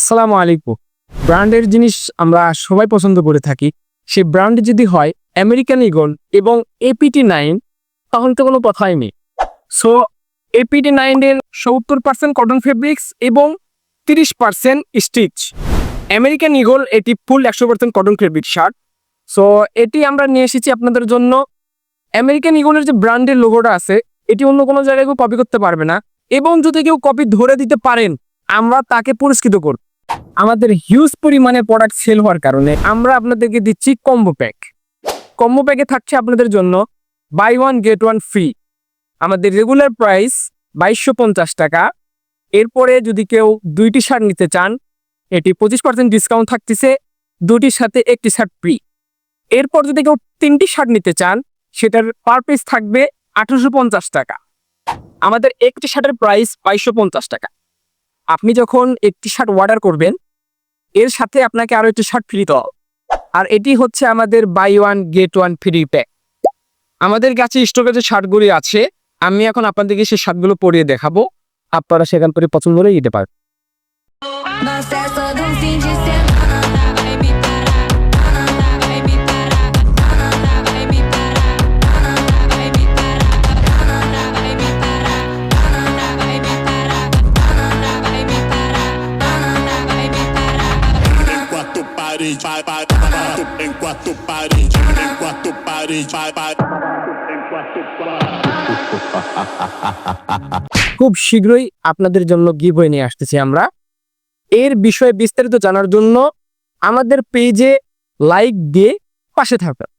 আসসালামু আলাইকুম। ব্র্যান্ডের জিনিস আমরা সবাই পছন্দ করে থাকি। সেই ব্র্যান্ড যদি হয় আমেরিকান ঈগল এবং APT9, তাহলে তো কোনো কথাই নেই। সো APT9 এর 70% কটন ফেব্রিক্স এবং 30% স্টিচ। আমেরিকান ঈগল এটি ফুল 100% কটন ফেব্রিক শার্ট। সো এটি আমরা নিয়ে এসেছি আপনাদের জন্য। আমেরিকান ঈগলের যে ব্র্যান্ডের লোগোটা আছে, এটি অন্য কোনো জায়গায় কেউ কপি করতে পারবে না, এবং যদি কেউ কপি ধরে দিতে পারেন আমরা তাকে পুরস্কৃত করব। আমাদের হিউজ পরিমাণে প্রোডাক্ট সেল হওয়ার কারণে আমরা আপনাদেরকে দিচ্ছি কম্বো প্যাক। কম্বো প্যাকে থাকছে আপনাদের জন্য buy one get one free. আমাদের রেগুলার প্রাইস 2250 টাকা। এরপরে যদি কেউ 2টি শার্ট নিতে চান, এটি 25% ডিসকাউন্ট থাকতেছে, 2টির সাথে 1টি শার্ট ফ্রি। এরপর যদি কেউ 3টি শার্ট নিতে চান, সেটার পার পিস থাকবে 1850 টাকা। আমাদের একটি শার্টের প্রাইস 2250 টাকা। আপনি যখন একটি শার্ট অর্ডার করবেন, এর সাথে আপনাকে আরো একটি শার্ট ফ্রি দেওয়া। আর এটি হচ্ছে আমাদের buy one get one free pack. আমাদের কাছে স্টকে যে শার্টগুলি আছে, আমি এখন আপনাদেরকে সেই শার্টগুলো পরিয়ে দেখাবো। আপনারা সেখান থেকে পছন্দ করে নিতে পারেন। খুব শীঘ্রই আপনাদের জন্য গিভওয়ে নিয়ে আসতেছি আমরা। এর বিষয়ে বিস্তারিত জানার জন্য আমাদের পেজে লাইক দিয়ে পাশে থাকবেন।